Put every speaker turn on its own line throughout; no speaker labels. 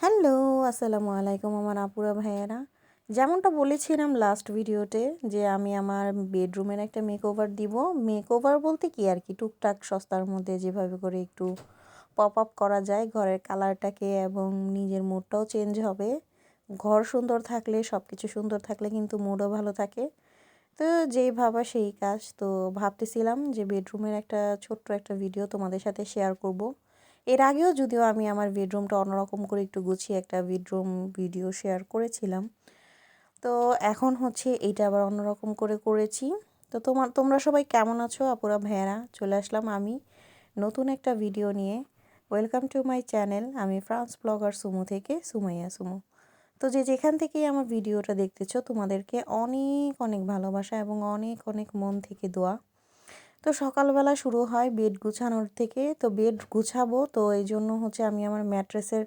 Hello, আসসালামু আলাইকুম আমার আপুরা ভাইয়েরা। যেমনটা বলেছিলাম লাস্ট ভিডিওতে যে আমি আমার বেডরুমের একটা মেকওভার দিব। মেকওভার বলতে কি আর কি, টুকটাক সস্তার মধ্যে যেভাবে করে একটু পপ আপ করা যায় ঘরের কালারটাকে, এবং নিজের মুডটাও চেঞ্জ হবে। ঘর সুন্দর থাকলে, সব কিছু সুন্দর থাকলে কিন্তু মুডও ভালো থাকে। তো যেই ভাবা সেই কাজ। তো ভাবতেছিলাম যে বেডরুমের একটা ছোট্ট একটা ভিডিও তোমাদের সাথে শেয়ার করব। এর আগেও যদিও আমি আমার বেডরুমটা অন্যরকম করে একটু গুছিয়ে একটা বেডরুম ভিডিও শেয়ার করেছিলাম। তো এখন হচ্ছে এইটা আবার অন্যরকম করে করেছি। তো তোমরা সবাই কেমন আছো আপুরা ভাইয়ারা? চলে আসলাম আমি নতুন একটা ভিডিও নিয়ে। Welcome to my channel. আমি ফ্রান্স ব্লগার সুমু থেকে সুমাইয়া সুমু। তো যে যেখান থেকেই আমার ভিডিওটা দেখতেছো, তোমাদেরকে অনেক অনেক ভালোবাসা এবং অনেক অনেক মন থেকে দোয়া। তো সকালবেলা শুরু হয় বেড গুছানোর থেকে। তো বেড গুছাবো, তো এই জন্য হচ্ছে আমি আমার ম্যাট্রেসের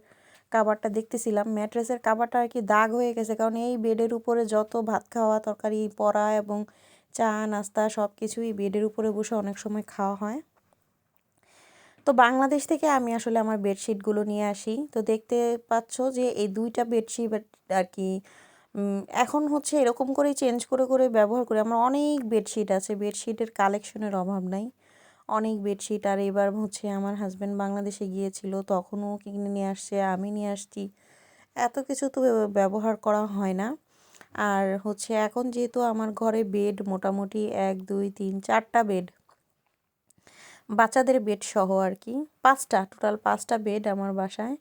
কাভারটা দেখতেছিলাম। ম্যাট্রেসের কাভারটা আর কি দাগ হয়ে গেছে, কারণ এই বেডের উপরে যত ভাত খাওয়া, তরকারি পড়া এবং চা নাস্তা সব কিছুই বেডের উপরে বসে অনেক সময় খাওয়া হয়। তো বাংলাদেশ থেকে আমি আসলে আমার বেডশিটগুলো নিয়ে আসি। তো দেখতে পাচ্ছ যে এই দুইটা বেডশিট আর কি এখন হচ্ছে এরকম করেই চেঞ্জ করে করে ব্যবহার করি। আমার অনেক বেডশিট আছে, বেডশিটের কালেকশনের অভাব নাই, অনেক বেডশিট। আর এবার হচ্ছে আমার হাজব্যান্ড বাংলাদেশে গিয়েছিল, তখনও কিনে নিয়ে আসছে, আমি নিয়ে আসছি। এত কিছু তো ব্যবহার করা হয় না। আর হচ্ছে এখন যেহেতু আমার ঘরে বেড মোটামুটি 1 2 3 4টা বেড, বাচ্চাদের বেড সহ আর কি, টোটাল 5টা বেড আমার বাসায়।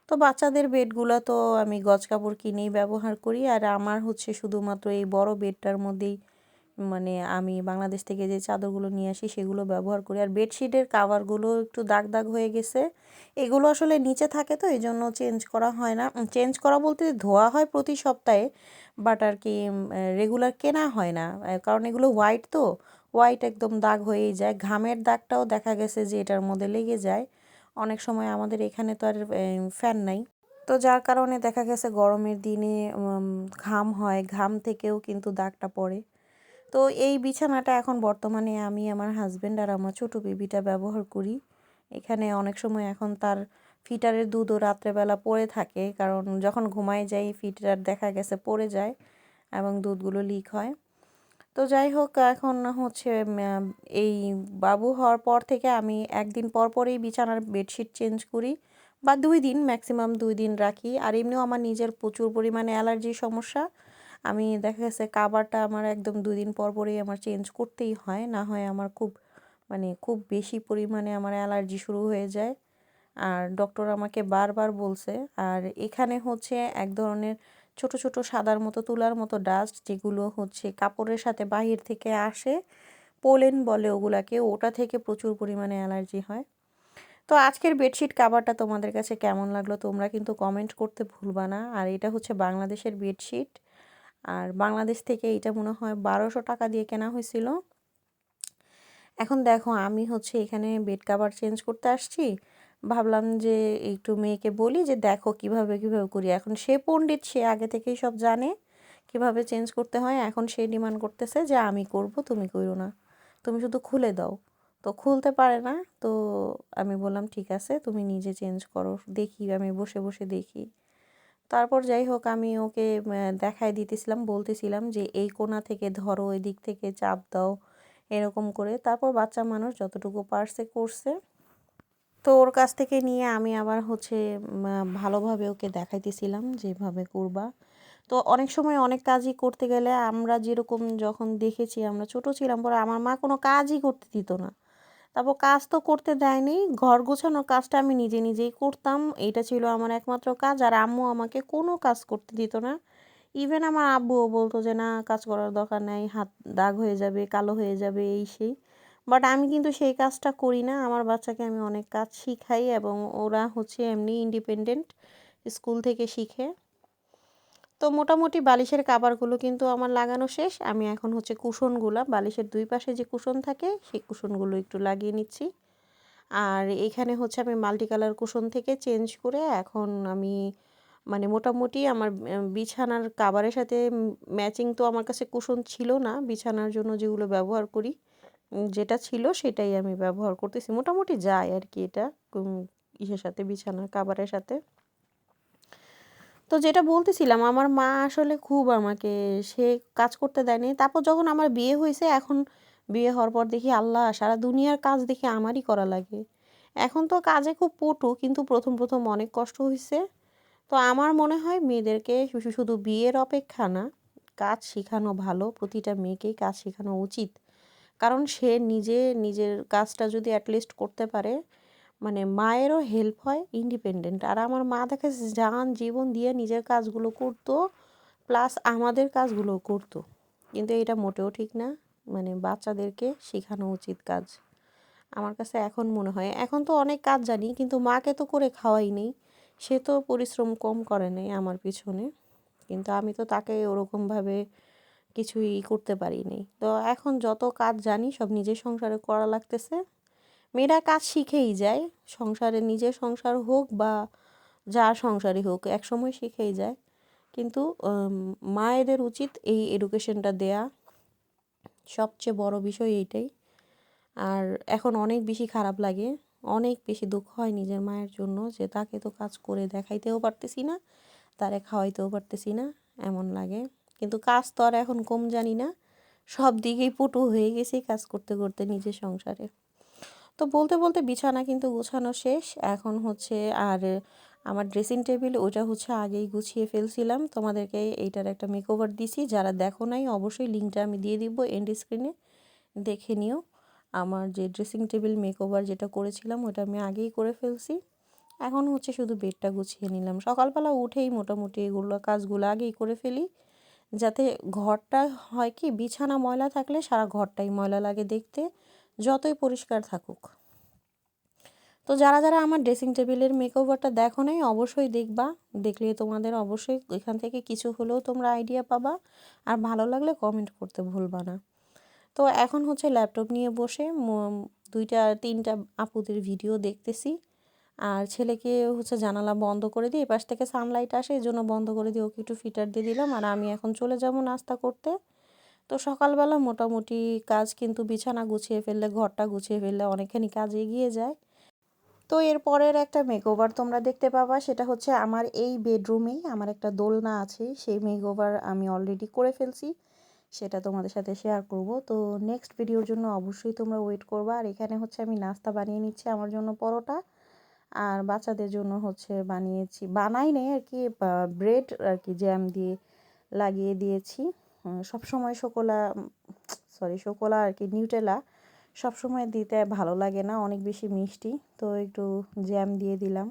তো বাচ্চাদের বেডগুলো তো আমি গজ কাপড় কিনেই ব্যবহার করি। আর আমার হচ্ছে শুধুমাত্র এই বড় বেডটার মধ্যেই মানে আমি বাংলাদেশ থেকে যে চাদরগুলো নিয়ে আসি সেগুলো ব্যবহার করি। আর বেডশিটের কাভারগুলো একটু দাগ দাগ হয়ে গেছে, এগুলো আসলে নিচে থাকে, তো এই জন্য চেঞ্জ করা হয় না। চেঞ্জ করা বলতে ধোয়া হয় প্রতি সপ্তাহে, বাট আর কি রেগুলার কেনা হয় না। কারণ এগুলো হোয়াইট, তো হোয়াইট একদম দাগ হয়েই যায়। ঘামের দাগটাও দেখা গেছে যে এটার মধ্যে লেগে যায়। অনেক সময় আমাদের এখানে তো আর ফ্যান নাই, তো যার কারণে দেখা গেছে গরমের দিনে ঘাম হয়, ঘাম থেকেও কিন্তু দাগটা পড়ে। তো এই বিছানাটা এখন বর্তমানে আমি, আমার হাজব্যান্ড আর আমার ছোটো বেবিটা ব্যবহার করি। এখানে অনেক সময় এখন তার ফিটারের দুধও রাত্রেবেলা পড়ে থাকে, কারণ যখন ঘুমায় যাই ফিটার দেখা গেছে পড়ে যায় এবং দুধগুলো লিক হয়। তো যাই হোক, এখন হচ্ছে এই বাবু হওয়ার পর থেকে আমি একদিন পর পরেই বিছানার বেডশিট চেঞ্জ করি, বা 2 দিন, ম্যাক্সিমাম 2 দিন রাখি। আর এমনিও আমার নিজের প্রচুর পরিমাণে অ্যালার্জির সমস্যা। আমি দেখা গেছে কাভারটা আমার একদম 2 দিন পর পরেই আমার চেঞ্জ করতেই হয়, না হয় আমার খুব খুব বেশি পরিমাণে আমার অ্যালার্জি শুরু হয়ে যায়। আর ডক্টর আমাকে বারবার বলছে। আর এখানে হচ্ছে এক ধরনের ছোট ছোট সাদার মতো তুলার মতো ডাস্ট, যেগুলো হচ্ছে কাপড়ের সাথে বাহির থেকে আসে, পোলেন বলে ওগুলাকে, ওটা থেকে প্রচুর পরিমাণে অ্যালার্জি হয়। তো আজকের বেডশিট কাভারটা তোমাদের কাছে কেমন লাগলো তোমরা কিন্তু কমেন্ট করতে ভুলবা না। আর এটা হচ্ছে বাংলাদেশের বেডশিট, আর বাংলাদেশ থেকে এটা মনে হয় 1200 টাকা দিয়ে কেনা হয়েছিল। এখন দেখো আমি হচ্ছে এখানে বেড কাভার চেঞ্জ করতে আসছি, ভাবলাম যে একটু মেয়েকে বলি যে দেখো কিভাবে কিভাবে করি। এখন সে পণ্ডিত, সে আগে থেকেই সব জানে কিভাবে চেঞ্জ করতে হয়। এখন সে ডিমান্ড করতেছে যে আমি করব, তুমি করো না, তুমি শুধু খুলে দাও। তো খুলতে পারে না। তো আমি বললাম ঠিক আছে, তুমি নিজে চেঞ্জ করো, দেখি, আমি বসে বসে দেখি। তারপর যাই হোক, আমি ওকে দেখাই দিতেছিলাম, বলতেছিলাম যে এই কোণা থেকে ধরো, এই দিক থেকে চাপ দাও, এরকম করে। তারপর বাচ্চা মানুষ যতটুকু পারছে করছে। তো ওর কাছ থেকে নিয়ে আমি আবার হচ্ছে ভালোভাবে ওকে দেখাইতেছিলাম যেভাবে করবা। তো অনেক সময় অনেক কাজই করতে গেলে আমরা যেরকম যখন দেখেছি, আমরা ছোট ছিলাম, পরে আমার মা কোনো কাজই করতে দিত না। তারপর কাজ তো করতে দেয়নি, ঘর গোছানোর কাজটা আমি নিজে নিজেই করতাম, এটা ছিল আমার একমাত্র কাজ। আর আম্মু আমাকে কোনো কাজ করতে দিত না। ইভেন আমার আব্বুও বলতো যে না, কাজ করার দরকার নাই, হাত দাগ হয়ে যাবে, কালো হয়ে যাবে, এই সেই। বাট আমি কিন্তু সেই কাজটা করি না। আমার বাচ্চাকে আমি অনেক কাজ শিখাই, এবং ওরা হচ্ছে এমনি ইন্ডিপেন্ডেন্ট, স্কুল থেকে শিখে। তো মোটামুটি বালিশের কাভারগুলো কিন্তু আমার লাগানো শেষ। আমি এখন হচ্ছে কুশনগুলা, বালিশের 2 পাশে যে কুশন থাকে সেই কুশনগুলো একটু লাগিয়ে নিচ্ছি। আর এখানে হচ্ছে আমি মাল্টি কালার কুশন থেকে চেঞ্জ করে এখন আমি মোটামুটি আমার বিছানার কাভারের সাথে ম্যাচিং তো আমার কাছে কুশন ছিল না, বিছানার জন্য যেগুলো ব্যবহার করি, যেটা ছিল সেটাই আমি ব্যবহার করতেছি। মোটামুটি যায় আর কি এটা ইসের সাথে, বিছানার কাভারের সাথে। তো যেটা বলতেছিলাম, আমার মা আসলে খুব আমাকে সে কাজ করতে দেয়নি। তারপর যখন আমার বিয়ে হয়েছে, এখন বিয়ে হওয়ার পর দেখি আল্লাহ সারা দুনিয়ার কাজ দেখি আমারই করা লাগে। এখন তো কাজে খুব পটু, কিন্তু প্রথম অনেক কষ্ট হইছে। তো আমার মনে হয় মেয়েদেরকে শুধু বিয়ের অপেক্ষা না, কাজ শেখানো ভালো। প্রতিটা মেয়েকেই কাজ শেখানো উচিত। কারণ সে নিজে নিজের কাজটা যদি অ্যাটলিস্ট করতে পারে, মানে মায়েরও হেল্প হয়, ইন্ডিপেন্ডেন্ট। আর আমার মা দেখে জান জীবন দিয়ে নিজের কাজগুলো করতো, প্লাস আমাদের কাজগুলোও করতো। কিন্তু এটা মোটেও ঠিক না। মানে বাচ্চাদেরকে শেখানো উচিত কাজ। আমার কাছে এখন মনে হয়, এখন তো অনেক কাজ জানি, কিন্তু মাকে তো করে খাওয়াই নেই। সে তো পরিশ্রম কম করে নেই আমার পিছনে, কিন্তু আমি তো তাকে ওরকমভাবে কিছুই করতে পারি নাই। তো এখন যত কাজ জানি সব নিজের সংসারে করা লাগতেছে। মেয়েরা কাজ শিখেই যায় সংসারে, নিজের সংসার হোক বা যার সংসারই হোক, একসময় শিখেই যায়। কিন্তু মায়েদের উচিত এই এডুকেশনটা দেয়া। সবচেয়ে বড় বিষয় এইটাই। আর এখন অনেক বেশি খারাপ লাগে, অনেক বেশি দুঃখ হয় নিজের মায়ের জন্য, যে তাকে তো কাজ করে দেখাইতেও পারতেছি না, তারে খাওয়াইতেও পারতেছি না, এমন লাগে। কিন্তু কাজ তো আর এখন কম জানি না, সব দিকেই পটু হয়ে গেছি কাজ করতে করতে নিজের সংসারে। তো বলতে বলতে বিছানা কিন্তু গোছানো শেষ এখন হচ্ছে। আর আমার ড্রেসিং টেবিল ওটা হচ্ছে আগেই গুছিয়ে ফেলছিলাম, তোমাদেরকে এইটার একটা মেকওভার দিছি। যারা দেখো নাই অবশ্যই লিঙ্কটা আমি দিয়ে দিব এন্ড স্ক্রিনে, দেখে নিও। আমার যে ড্রেসিং টেবিল মেকওভার যেটা করেছিলাম ওটা আমি আগেই করে ফেলছি। এখন হচ্ছে শুধু বেডটা গুছিয়ে নিলাম। সকালবেলা উঠেই মোটামুটি এগুলো কাজগুলো আগেই করে ফেলি, যাতে ঘরটা হয় কি, বিছানা ময়লা থাকলে সারা ঘরটাই ময়লা লাগে দেখতে, যতই পরিষ্কার থাকুক। তো যারা আমার ড্রেসিং টেবিলের মেকওভারটা দেখো নাই অবশ্যই দেখবা, দেখলে তোমাদের অবশ্যই এখান থেকে কিছু হলেও তোমরা আইডিয়া পাবা। আর ভালো লাগলে কমেন্ট করতে ভুলবা না। তো এখন হচ্ছে ল্যাপটপ নিয়ে বসে 2-3টা আপুদের ভিডিও দেখতেছি। আর ছেলেকে হচ্ছে জানালা বন্ধ করে দিয়ে, এপাশ থেকে সানলাইট আসে এই জন্য বন্ধ করে দিয়ে ওকে একটু ফিটার দিয়ে দিলাম। আর আমি এখন চলে যাব নাস্তা করতে। তো সকালবেলা মোটামুটি কাজ কিন্তু বিছানা গুছিয়ে ফেললে, ঘরটা গুছিয়ে ফেললে অনেকখানি কাজ এগিয়ে যায়। তো এর পরের একটা মেকওভার তোমরা দেখতে পাবা, সেটা হচ্ছে আমার এই বেডরুমেই আমার একটা দোলনা আছে, সেই মেকওভার আমি অলরেডি করে ফেলছি, সেটা তোমাদের সাথে শেয়ার করব। তো নেক্সট ভিডিওর জন্য অবশ্যই তোমরা ওয়েট করবা। আর এখানে হচ্ছে আমি নাস্তা বানিয়ে নিচ্ছি, আমার জন্য পরোটা, আর বাচ্চাদের জন্য হচ্ছে বানাই নেই আর কি, ব্রেড আর কি জ্যাম দিয়ে লাগিয়ে দিয়েছি। সবসময় শোকোলা আর কি নিউটেলা সবসময় দিতে ভালো লাগে না, অনেক বেশি মিষ্টি, তো একটু জ্যাম দিয়ে দিলাম।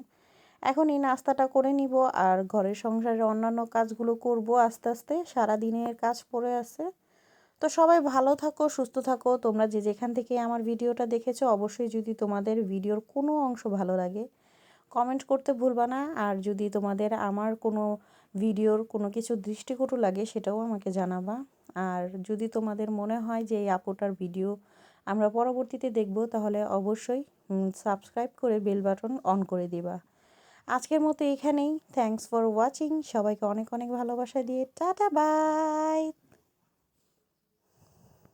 এখন এই নাস্তাটা করে নিব, আর ঘরের সংসারের অন্যান্য কাজগুলো করব আস্তে আস্তে, সারাদিনের কাজ পড়ে আছে। তো সবাই ভালো থাকো, সুস্থ থাকো। তোমরা যে যেখান থেকে আমার ভিডিওটা দেখেছো, অবশ্যই যদি তোমাদের ভিডিওর কোনো অংশ ভালো লাগে কমেন্ট করতে ভুলবা না। আর যদি তোমাদের আমার কোনো ভিডিওর কোনো কিছু দৃষ্টিকটু লাগে সেটাও আমাকে জানাবা। আর যদি তোমাদের মনে হয় যে এই আপুটার ভিডিও আমরা পরবর্তীতে দেখব, তাহলে অবশ্যই সাবস্ক্রাইব করে বেল বাটন অন করে দিবা। আজকের মতো এখানেই, থ্যাঙ্কস ফর ওয়াচিং। সবাইকে অনেক অনেক ভালোবাসা দিয়ে টাটা বাই।